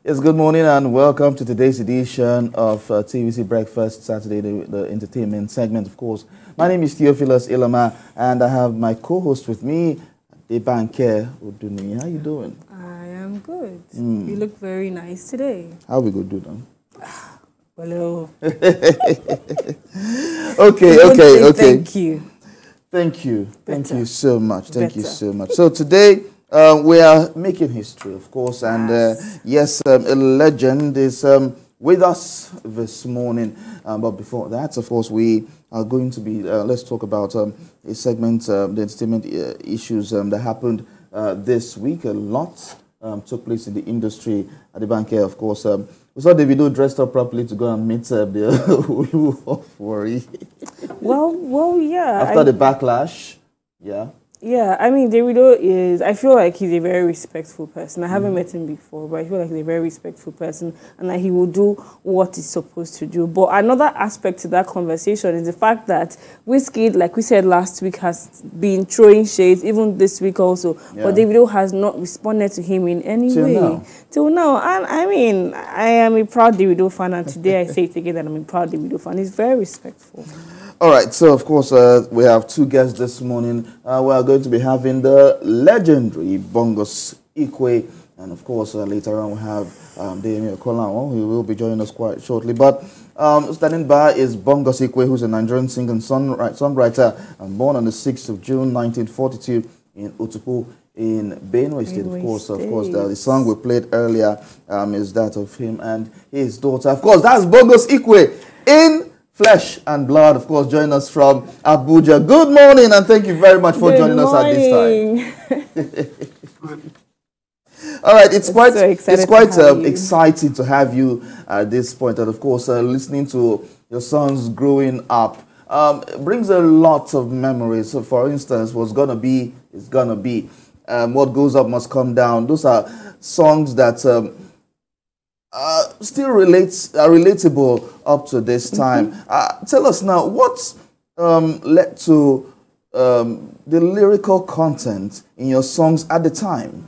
Yes, good morning and welcome to today's edition of TVC Breakfast Saturday, the entertainment segment, of course. My name is Theophilus Ilama and I have my co-host with me, Debanke Oduni. How you doing? I am good. You look very nice today. How we go do them? Hello. Okay. Thank you. Thank you so much. Thank you so much. So today we are making history, of course, and yes, a legend is with us this morning. But before that, of course, we are going to be, let's talk about a segment, the entertainment issues that happened this week. A lot took place in the industry at the bank here, of course. We saw Davido dressed up properly to go and meet the Olu of Worry. Well, yeah. After the backlash, yeah. Yeah, I mean, Davido is, I feel like he's a very respectful person. I haven't met him before, but I feel like he's a very respectful person and that he will do what he's supposed to do. But another aspect to that conversation is the fact that Wizkid, like we said last week, has been throwing shades, even this week also. Yeah. But Davido has not responded to him in any way. Till now. And I mean, I am a proud Davido fan, and today I say it again that I'm a proud Davido fan. He's very respectful. All right, so of course we have two guests this morning. We are going to be having the legendary Bongos Ikwue, and of course later on we have Demi Okolanwo, who will be joining us quite shortly. But standing by is Bongos Ikwue, who's a Nigerian singer and songwriter, and born on the 6th of June 1942 in Utupu in Benue State. Of course, the song we played earlier is that of him and his daughter. Of course, that's Bongos Ikwue in flesh and blood, of course, join us from Abuja. Good morning, and thank you very much for joining us at this time. All right, it's quite exciting to have you at this point, and of course, listening to your songs growing up brings a lot of memories. So, for instance, what's gonna be is gonna be. What goes up must come down. Those are songs that still relatable up to this time. Tell us now, what led to the lyrical content in your songs at the time?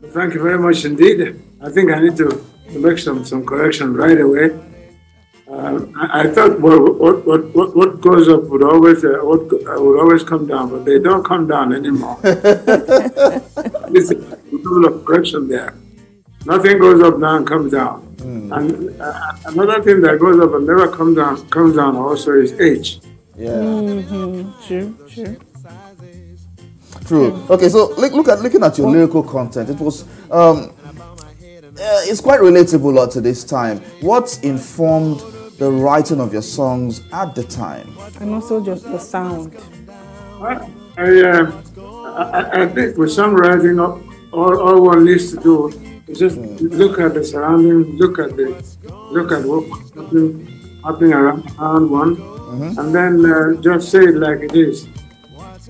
Thank you very much indeed. I think I need to make some correction right away. I thought what goes up would always come down, but they don't come down anymore. There's a level of correction there. Nothing goes up now and comes down. And another thing that goes up and never comes down also is age. Yeah. True. Okay, so looking at your lyrical content, it was it's quite relatable to this time. What informed the writing of your songs at the time? And also just the sound. I think with songwriting, all one needs to do is just look at the surroundings, look at what's happening around one, and then just say it like it is.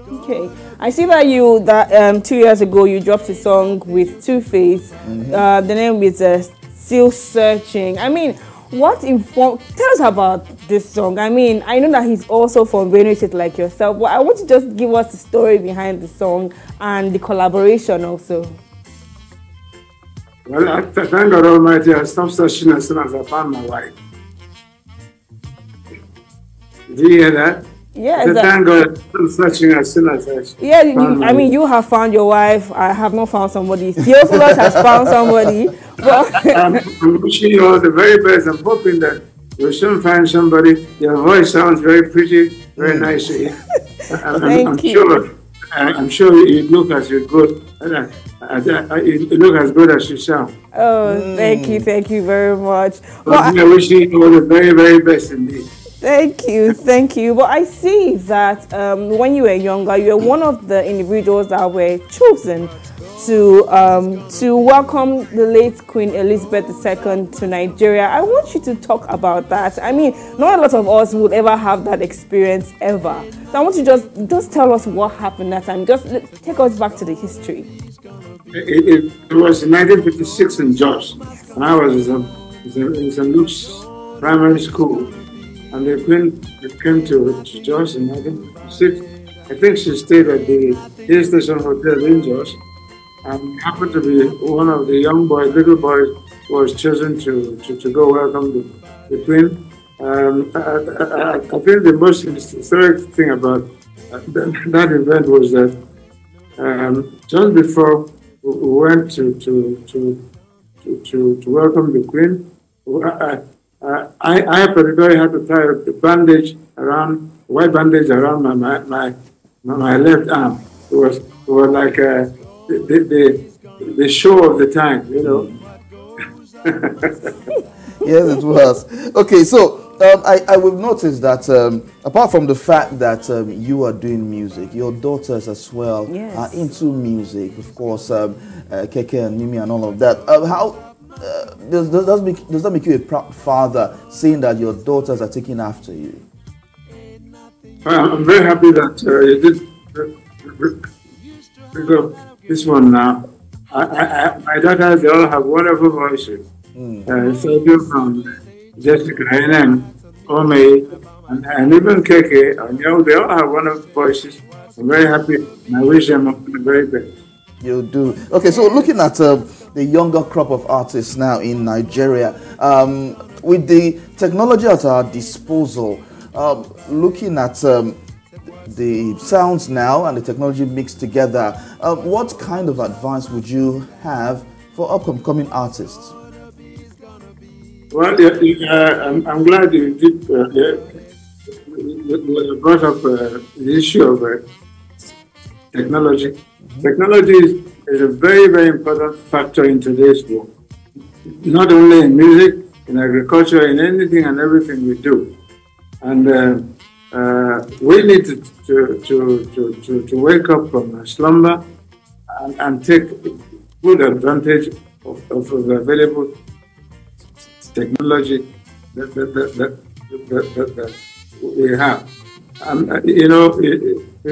Okay, I see that 2 years ago you dropped a song with Two-Face. The name is Still Searching. I mean, tell us about this song. I mean, I know that he's also from Benue State like yourself, but I want you to just give us the story behind the song and the collaboration also. Well, thank God Almighty, I stopped searching as soon as I found my wife. Do you hear that? Yeah. Thank God I'm searching as soon as I I mean, you have found your wife. I have not found somebody. Theophilus has found somebody. I'm wishing you all the very best. I'm hoping that you'll soon find somebody. Your voice sounds very pretty, very nice to hear. I'm sure you look as good. You look as good as you sound. Oh, thank you very much. I wish you all the very, very best indeed. Thank you. But I see that when you were younger, you were one of the individuals that were chosen to welcome the late Queen Elizabeth II to Nigeria. I want you to talk about that. I mean, not a lot of us would ever have that experience ever. So I want you to just tell us what happened that time. Just take us back to the history. It was in 1956 in Jos, and I was in St. Luke's primary school. And the Queen came to Jos in 1956. I think she stayed at the Hill Station Hotel in Jos. and happened to be one of the young boys, little boys, who was chosen to go welcome the Queen. I think the most historic thing about that event was that just before we went to welcome the Queen, I particularly had to tie the white bandage around my left arm. It was like the show of the time, you know. Yes, it was. Okay, so I will notice that apart from the fact that you are doing music, your daughters as well are into music. Of course, Keke and Mimi and all of that. Does that make you a proud father, seeing that your daughters are taking after you? I'm very happy that you did pick up this one now. My daughters, they all have wonderful voices. Sergio from Jessica, Henem, Ome, and even Keke, they all have wonderful voices. I'm very happy, and I wish them the very best. You do. Okay, so looking at the younger crop of artists now in Nigeria, with the technology at our disposal, looking at the sounds now and the technology mixed together, what kind of advice would you have for upcoming artists? Well, I'm glad you did brought up the issue of technology. Technology is a very, very important factor in today's world. Not only in music, in agriculture, in anything and everything we do. And we need to wake up from slumber and take good advantage of the available technology that we have. You know, I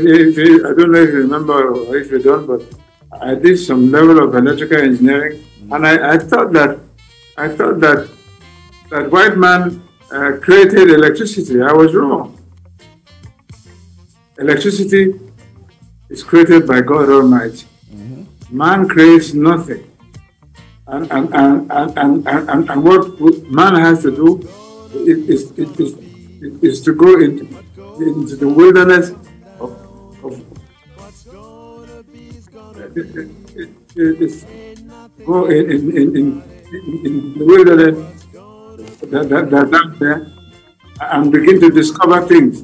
don't know if you remember or if you don't, but I did some level of electrical engineering, and I thought that white man created electricity. I was wrong. Electricity is created by God Almighty. Man creates nothing. And what man has to do is to go into the wilderness of go in the wilderness that there and begin to discover things.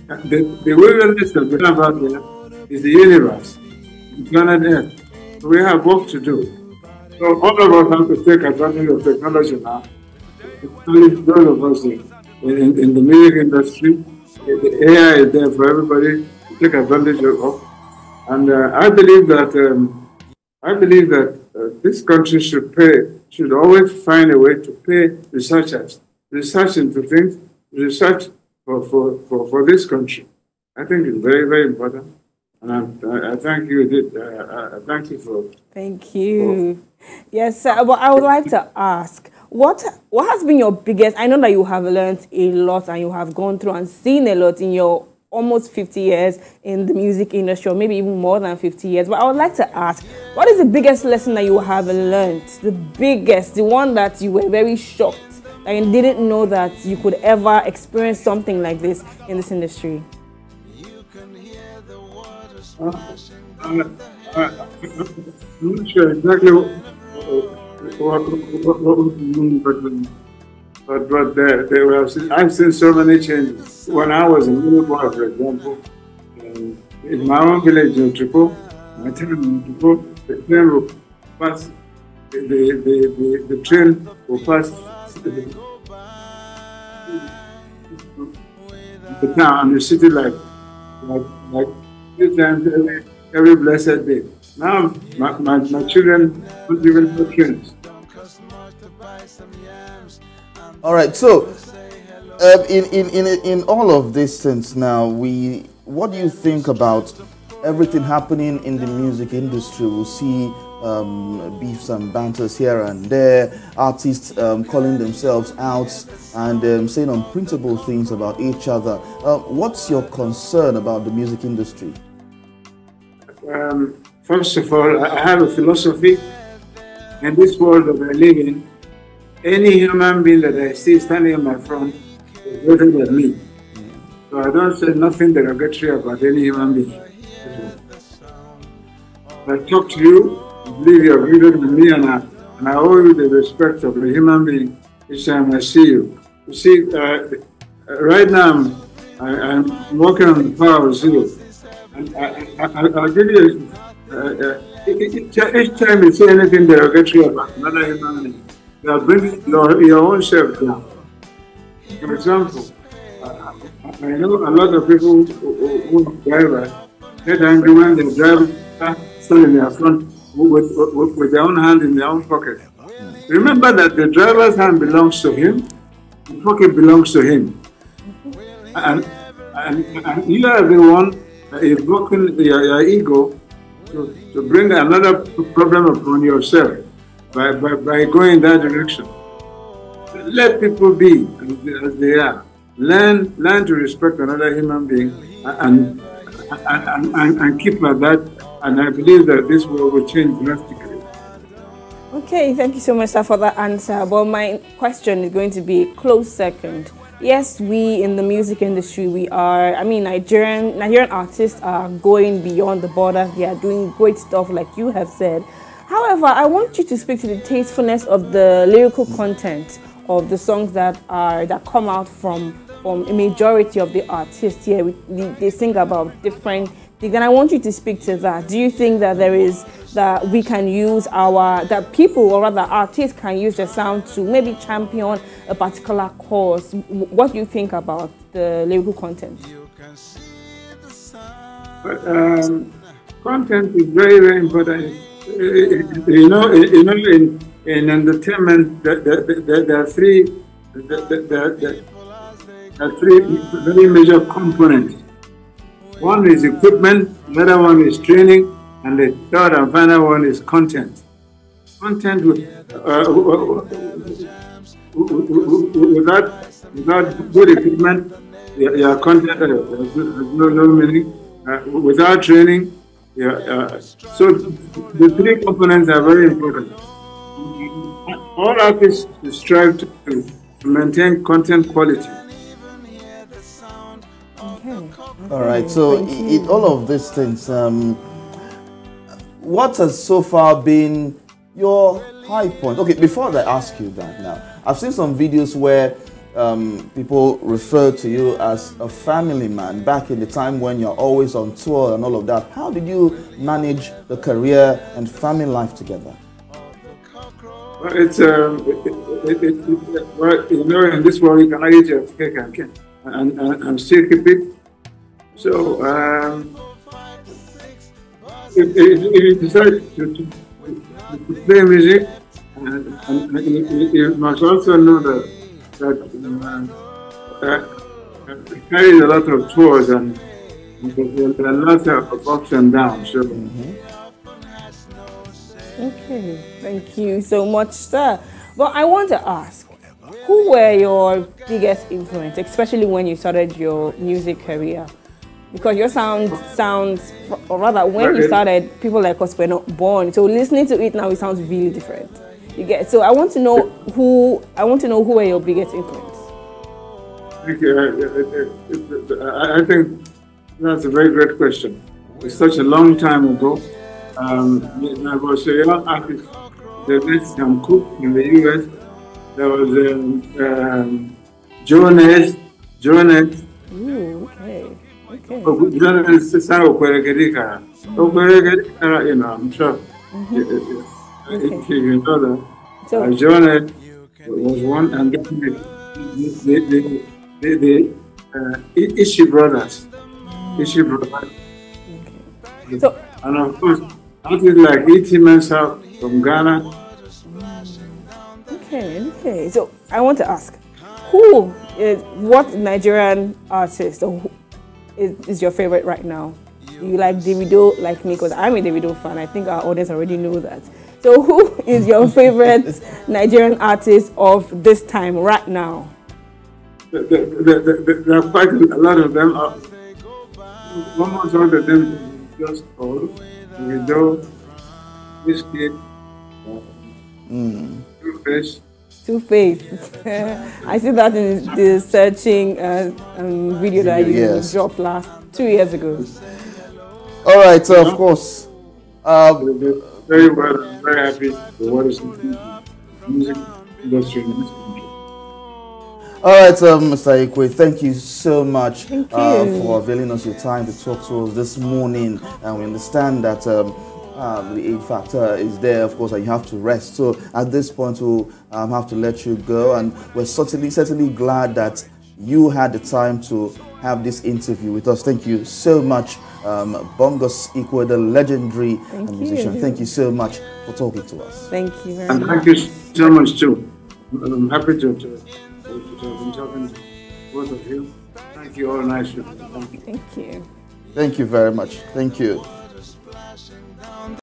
The wilderness that we're about there is the universe, planet Earth. So we have work to do. So all of us have to take advantage of technology now. All of us in the music industry, the AI is there for everybody to take advantage of. And I believe that this country should always find a way to pay researchers, research into things, research for this country. I think it's very, very important. And I thank you, I thank you for... Thank you. Yes, sir. But I would like to ask, what has been your biggest... I know that you have learned a lot and you have gone through and seen a lot in your almost 50 years in the music industry, or maybe even more than 50 years. But I would like to ask, what is the biggest lesson that you have learned? The biggest, the one that you were very shocked, that you didn't know that you could ever experience something like this in this industry? I'm not sure exactly what you mean, but I've seen so many changes. When I was a little boy, for example, in my own village in Tripo, my town in Tripo, the train will pass, the train will pass the town and the city like 3 times every blessed day. Now my children don't even have trains. All right, so in all of these things now, what do you think about everything happening in the music industry? We'll see beefs and banters here and there, artists calling themselves out and saying unprintable things about each other. What's your concern about the music industry? first of all, I have a philosophy. In this world that I live in, any human being that I see standing in my front is better than me. So I don't say nothing derogatory about any human being. I talk to you, I believe you are greater than me, and I owe you the respect of a human being each time I see you. You see, right now I'm working on the power of zero. And I'll give you each time you say anything derogatory about another human being, you are bringing your own self down. For example, I know a lot of people who are drivers get angry when the driver stands in their front with their own hand in their own pocket. Remember that the driver's hand belongs to him, the pocket belongs to him. And you are the one that is blocking your ego to bring another problem upon yourself by going in that direction. Let people be as they are. Learn to respect another human being and keep like that. And I believe that this world will change drastically. Okay, thank you so much, sir, for that answer. But my question is going to be a close second. Yes, we in the music industry, Nigerian artists are going beyond the borders. They are doing great stuff like you have said. However, I want you to speak to the tastefulness of the lyrical content of the songs that come out from a majority of the artists here. They sing about different things, and I want you to speak to that. Do you think that we can use that people, or rather artists, can use the sound to maybe champion a particular cause? What do you think about the lyrical content? Content is very, very important. In entertainment, there are three very major components. One is equipment, the other one is training, and the third and final one is content. Content without good equipment, your content has no meaning. Without training, so the three components are very important. All artists strive to maintain content quality. Okay. All right. So, in all of these things, what has so far been your high point? Okay, before I ask you that now, I've seen some videos where people refer to you as a family man back in the time when you're always on tour and all of that. How did you manage the career and family life together? Well, it's in this world you cannot eat your cake and still keep it. So if you decide to play music, and you must also know that it carries a lot of tours and there's a lot of ups and downs. So. Okay, thank you so much, sir. But I want to ask, who were your biggest influence, especially when you started your music career? Because your sounds, or rather, when you started, people like us were not born. So listening to it now, it sounds really different. You get. So I want to know who were your biggest influence. Thank you. I think that's a very great question. It's such a long time ago. I was a young artist. There was some Cook in the US. There was Jones. Ooh, okay. Jones is Okwere, I'm sure. If you know that. So, Jones was one, and the Ishi brothers. Okay. So, and of course, artists like E.T. Mensah from Ghana. Okay. So I want to ask, what Nigerian artist is your favorite right now? Do you like Davido like me? Because I'm a Davido fan. I think our audience already know that. So who is your favorite Nigerian artist of this time right now? There are quite a lot of them. Almost all of them just old. You know, this kid, Two-Face. Two-Faced. I see that in the searching video that you Yes. dropped 2 years ago. All right, so of course. Very well. I'm very happy with what is happening in the music industry in this country. All right, Mr. Ikwue, thank you so much for availing us your time to talk to us this morning. And we understand that the age factor is there, of course, and you have to rest. So at this point, we'll have to let you go. And we're certainly glad that you had the time to have this interview with us. Thank you so much, Bongos Ikwue, the legendary musician. Thank you so much for talking to us. Thank you very And much. thank you so much too. I'm happy to have been talking to both of you. Thank you all nicely. Thank you. Thank you. Thank you very much. Thank you.